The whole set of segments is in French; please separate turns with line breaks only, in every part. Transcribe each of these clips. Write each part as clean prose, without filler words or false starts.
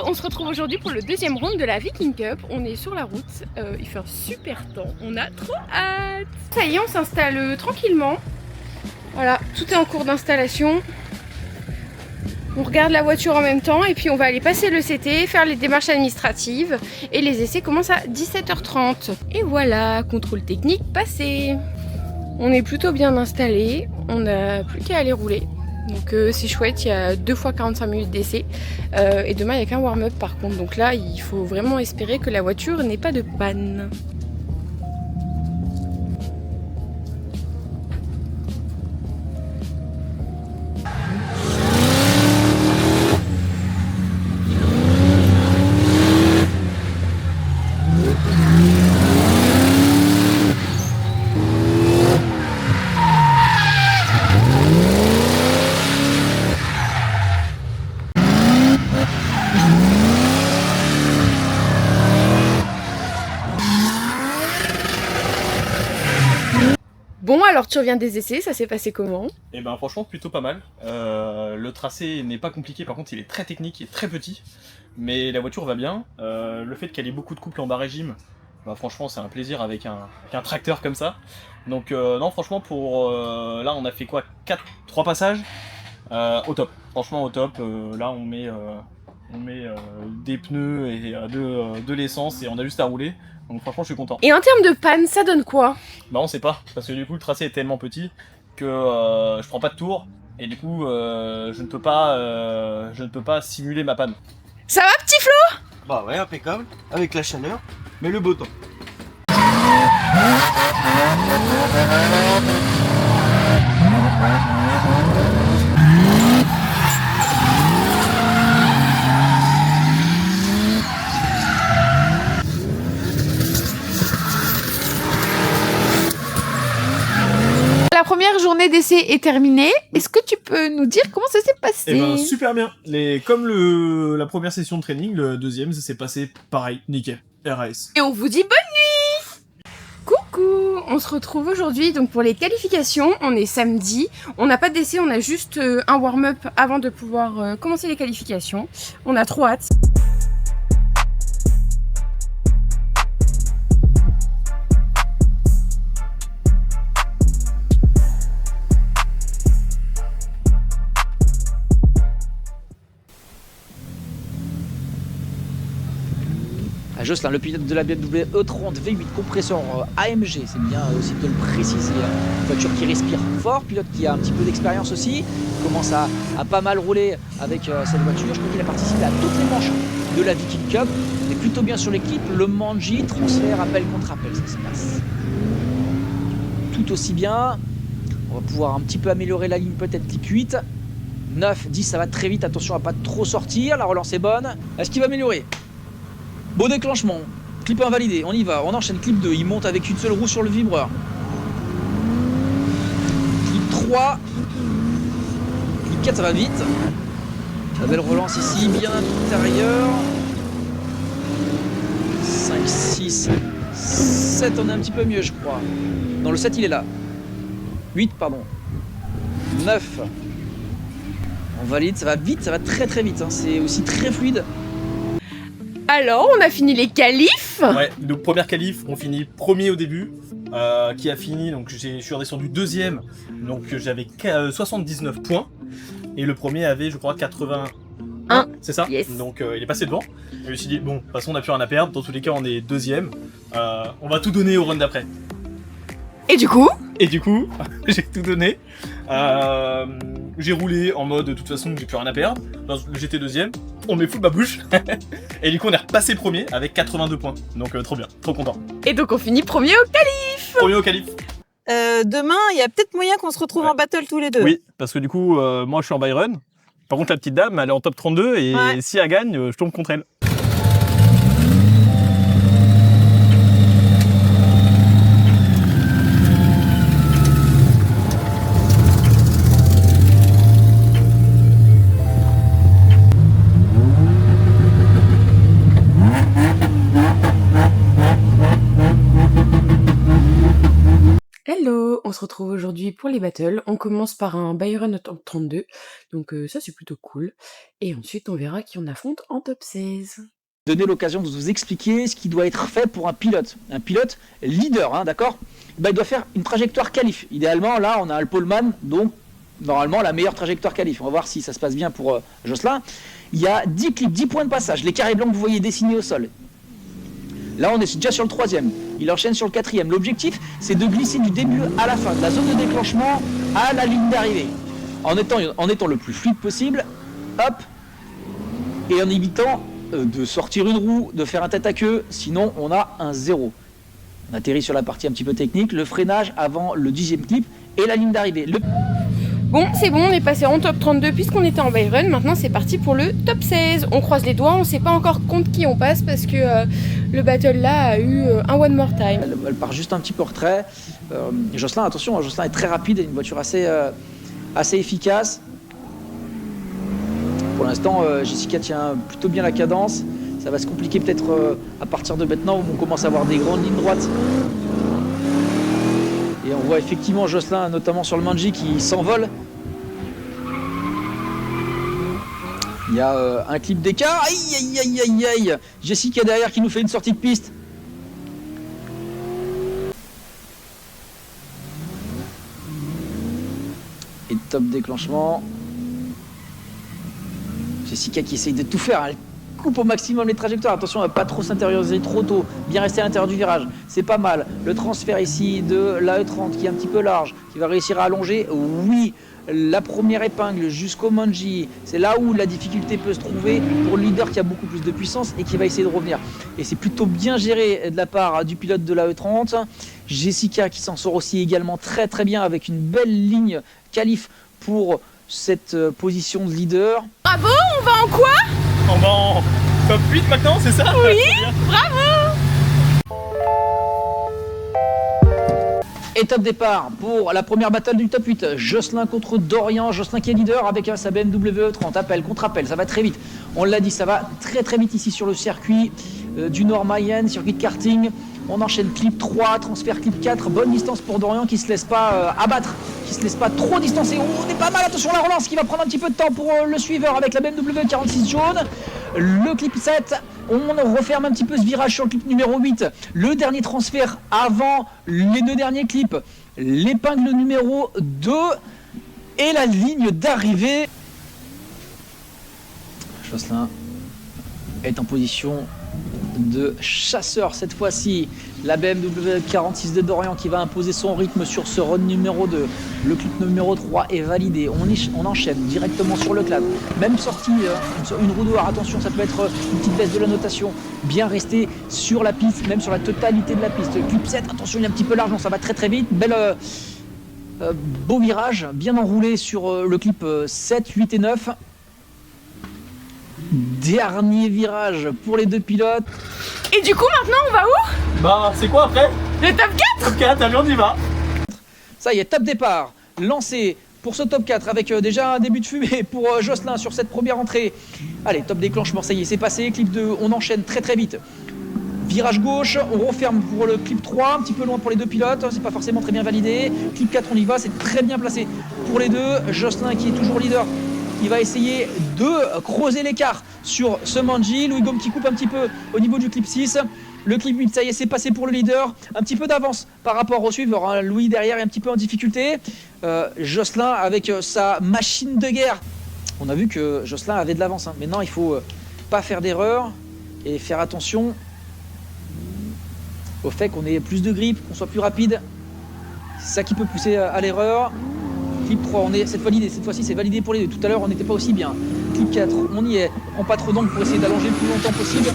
on se retrouve aujourd'hui pour le deuxième round de la Viking Cup. On est sur la route, il fait un super temps, on a trop hâte. Ça y est, on s'installe tranquillement. Voilà, tout est en cours d'installation. On regarde la voiture en même temps et puis on va aller passer le CT, faire les démarches administratives et les essais commencent à 17h30. Et voilà, contrôle technique passé. On est plutôt bien installé, on n'a plus qu'à aller rouler. Donc c'est chouette, il y a 2 fois 45 minutes d'essai et demain il n'y a qu'un warm-up par contre. Donc là il faut vraiment espérer que la voiture n'ait pas de panne. Bon, alors tu reviens des essais, ça s'est passé comment?
Eh ben franchement plutôt pas mal. Le tracé n'est pas compliqué, par contre il est très technique et très petit. Mais la voiture va bien. Le fait qu'elle ait beaucoup de couple en bas régime, bah franchement c'est un plaisir avec un tracteur comme ça. Donc non franchement pour là on a fait quoi, 3 passages au top. Franchement au top. Là on met des pneus et de l'essence et on a juste à rouler. Donc franchement je suis content.
Et en termes de panne, ça donne quoi?
Bah on sait pas, parce que du coup le tracé est tellement petit que je prends pas de tour et du coup je ne peux pas simuler ma panne.
Ça va petit Flo?
Bah ouais, impeccable, avec la chaleur, mais le beau temps.
La première journée d'essai est terminée. Est-ce que tu peux nous dire comment ça s'est passé?
Eh ben super bien. Comme la première session de training, le deuxième ça s'est passé pareil, nickel. RAS.
Et on vous dit bonne nuit! Coucou! On se retrouve aujourd'hui donc pour les qualifications. On est samedi. On n'a pas d'essai, on a juste un warm-up avant de pouvoir commencer les qualifications. On a trop hâte.
Jocelyn, le pilote de la BMW E30 V8 compresseur AMG, c'est bien aussi de le préciser. Une voiture qui respire fort, pilote qui a un petit peu d'expérience aussi, commence à pas mal rouler avec cette voiture. Je crois qu'il a participé à toutes les manches de la Viking Cup. On est plutôt bien sur l'équipe. Le Manji, transfert, appel contre appel, ça se passe tout aussi bien. On va pouvoir un petit peu améliorer la ligne, peut-être type 8. 9, 10, ça va très vite. Attention à pas trop sortir. La relance est bonne. Est-ce qu'il va améliorer? Beau déclenchement, clip invalidé, on y va, on enchaîne clip 2, il monte avec une seule roue sur le vibreur. Clip 3, clip 4 ça va vite. La belle relance ici, bien intérieur. 5, 6, 7, on est un petit peu mieux je crois. Non le 7 il est là. 8 pardon. 9. On valide, ça va vite, ça va très très vite, hein. C'est aussi très fluide.
Alors, on a fini les qualifs.
Ouais, donc première qualif, on finit premier au début, qui a fini, donc je suis redescendu deuxième, donc j'avais 79 points, et le premier avait je crois 81, c'est ça?
Yes.
Donc il est passé devant, et je me suis dit bon, de toute façon on n'a plus rien à perdre, dans tous les cas on est deuxième, on va tout donner au run d'après.
Et du coup,
j'ai tout donné. J'ai roulé en mode de toute façon j'ai plus rien à perdre. J'étais deuxième, on met full ma bouche. Et du coup on est repassé premier avec 82 points. Donc trop bien, trop content.
et donc on finit premier au qualif.
Premier au qualif.
Demain, il y a peut-être moyen qu'on se retrouve en battle tous les deux.
Oui, parce que du coup moi je suis en Byron. Par contre la petite dame elle est en top 32 et
Ouais.
si elle gagne je tombe contre elle.
Hello, on se retrouve aujourd'hui pour les battles. On commence par un Byron top 32, donc ça c'est plutôt cool. Et ensuite on verra qui on affronte en top 16.
Donner l'occasion de vous expliquer ce qui doit être fait pour un pilote. Un pilote leader, hein, d'accord? Il doit faire une trajectoire qualif. Idéalement, là, on a le poleman, donc normalement la meilleure trajectoire qualif. On va voir si ça se passe bien pour Jocelyn. Il y a 10 clips, 10 points de passage, les carrés blancs que vous voyez dessinés au sol. Là, on est déjà sur le 3e. Il enchaîne sur le 4e. L'objectif, c'est de glisser du début à la fin, de la zone de déclenchement à la ligne d'arrivée. En étant le plus fluide possible, hop, et en évitant de sortir une roue, de faire un tête à queue, sinon on a un 0. On atterrit sur la partie un petit peu technique, le freinage avant le 10e clip et la ligne d'arrivée.
Bon, c'est bon, on est passé en top 32 puisqu'on était en Byron. Maintenant, c'est parti pour le top 16. On croise les doigts, on sait pas encore contre qui on passe parce que le battle là a eu un one more time.
Elle part juste un petit peu en retrait. Jocelyn, attention, Jocelyn est très rapide, une voiture assez efficace. Pour l'instant, Jessica tient plutôt bien la cadence. Ça va se compliquer peut-être à partir de maintenant où on commence à avoir des grandes lignes droites. Et on voit effectivement Jocelyn, notamment sur le Manji, qui s'envole. Il y a un clip d'écart. Aïe, aïe, aïe, aïe, aïe. Jessica derrière qui nous fait une sortie de piste. Et top déclenchement. Jessica qui essaye de tout faire. Elle coupe au maximum les trajectoires. Attention à ne pas trop s'intérioriser trop tôt. Bien rester à l'intérieur du virage. C'est pas mal. Le transfert ici de la E30 qui est un petit peu large, qui va réussir à allonger. Oui, la première épingle jusqu'au Manji. C'est là où la difficulté peut se trouver pour le leader qui a beaucoup plus de puissance et qui va essayer de revenir. Et c'est plutôt bien géré de la part du pilote de la E30. Jessica qui s'en sort aussi également très très bien avec une belle ligne qualif pour cette position de leader.
Bravo, on va en quoi?
On va en top 8 maintenant, c'est ça?
Oui, bravo!
Et top départ pour la première battle du top 8. Jocelyn contre Dorian. Jocelyn qui est leader avec sa BMW 30. Appel contre appel, ça va très vite. On l'a dit, ça va très très vite ici sur le circuit du Nord Mayenne, circuit de karting. On enchaîne clip 3, transfert clip 4. Bonne distance pour Dorian qui ne se laisse pas abattre, qui ne se laisse pas trop distancer. On est pas mal, attention à la relance qui va prendre un petit peu de temps pour le suiveur avec la BMW 46 jaune. Le clip 7, on referme un petit peu ce virage sur le clip numéro 8. Le dernier transfert avant les deux derniers clips. L'épingle numéro 2 et la ligne d'arrivée. Jocelyn est en position de chasseur cette fois-ci. La BMW 46 de Dorian qui va imposer son rythme sur ce run numéro 2. Le clip numéro 3 est validé. On enchaîne directement sur le clad. Même sortie, une roue noire. Attention, ça peut être une petite baisse de la notation. Bien rester sur la piste, même sur la totalité de la piste. Clip 7, attention, il est un petit peu large, donc ça va très très vite. Beau virage, bien enroulé sur le clip 7, 8 et 9. Dernier virage pour les deux pilotes.
Et du coup maintenant on va où?
Bah c'est quoi après?
Le top 4?
Top 4, allez on y va.
Ça y est, top départ lancé pour ce top 4 avec déjà un début de fumée pour Jocelyn sur cette première entrée. Allez, top déclenchement, ça y est, c'est passé. Clip 2, on enchaîne très très vite. Virage gauche, on referme pour le clip 3, un petit peu loin pour les deux pilotes, c'est pas forcément très bien validé. Clip 4, on y va, c'est très bien placé pour les deux. Jocelyn qui est toujours leader, il va essayer de creuser l'écart sur ce Manji. Louis Gaume qui coupe un petit peu au niveau du clip 6. Le clip 8, ça y est, c'est passé pour le leader. Un petit peu d'avance par rapport au suiveur. Hein. Louis derrière est un petit peu en difficulté. Jocelyn avec sa machine de guerre. On a vu que Jocelyn avait de l'avance. Hein. Maintenant, il faut pas faire d'erreur et faire attention au fait qu'on ait plus de grip, qu'on soit plus rapide. C'est ça qui peut pousser à l'erreur. Clip 3, cette fois-ci c'est validé pour les deux. Tout à l'heure on n'était pas aussi bien. Clip 4, on y est. On prend pas trop d'angle pour essayer d'allonger le plus longtemps possible.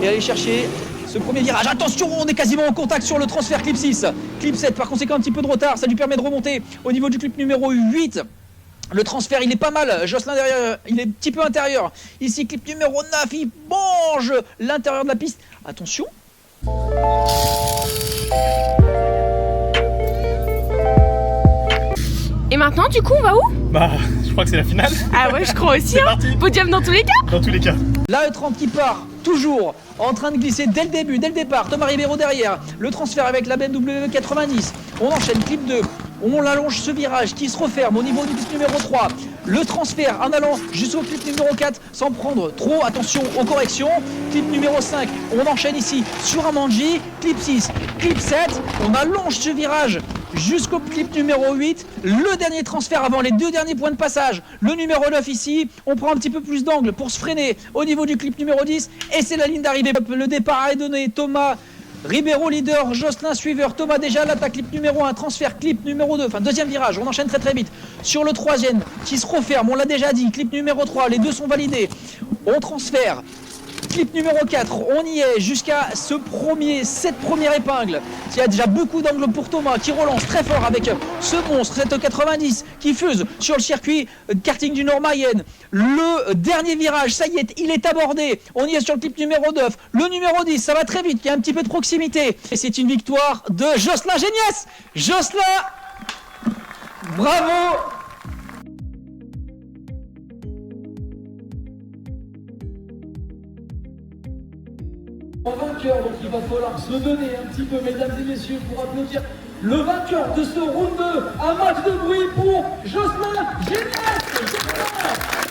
Et aller chercher ce premier virage. Attention, on est quasiment en contact sur le transfert clip 6. Clip 7, par conséquent un petit peu de retard. Ça lui permet de remonter au niveau du clip numéro 8. Le transfert il est pas mal. Jocelyn derrière, il est un petit peu intérieur. Ici clip numéro 9, il mange l'intérieur de la piste. Attention.
Et maintenant, du coup, on va où?
Bah, je crois que c'est la finale.
Ah ouais, je crois aussi.
C'est parti.
Podium dans tous les cas.
Dans tous les cas.
La E30 qui part toujours en train de glisser dès le début, dès le départ. Thomas Ribeiro derrière. Le transfert avec la BMW 90. On enchaîne, clip 2. On allonge ce virage qui se referme au niveau du clip numéro 3. Le transfert en allant jusqu'au clip numéro 4 sans prendre trop attention aux corrections. Clip numéro 5, on enchaîne ici sur un manji. Clip 6, clip 7, on allonge ce virage jusqu'au clip numéro 8. Le dernier transfert avant les 2 derniers points de passage. Le numéro 9 ici, on prend un petit peu plus d'angle pour se freiner au niveau du clip numéro 10. Et c'est la ligne d'arrivée. Le départ est donné. Thomas Ribeiro leader, Jocelyn suiveur, Thomas déjà à l'attaque, clip numéro 1, transfert, clip numéro 2, enfin deuxième virage, on enchaîne très vite. Sur le troisième qui se referme, on l'a déjà dit, clip numéro 3, les deux sont validés. On transfère, clip numéro 4, on y est jusqu'à cette première épingle. Il y a déjà beaucoup d'angles pour Thomas qui relance très fort avec ce monstre, cette 90 qui fuse sur le circuit karting du Nord Mayenne. Le dernier virage, ça y est, il est abordé. On y est sur le clip numéro 9. Le numéro 10, ça va très vite, il y a un petit peu de proximité. Et c'est une victoire de Jocelyn Géniès. Jocelyn, bravo! En vainqueur, donc il va falloir se donner un petit peu, mesdames et messieurs, pour applaudir le vainqueur de ce round 2. Un match de bruit pour Jocelyn Géniès.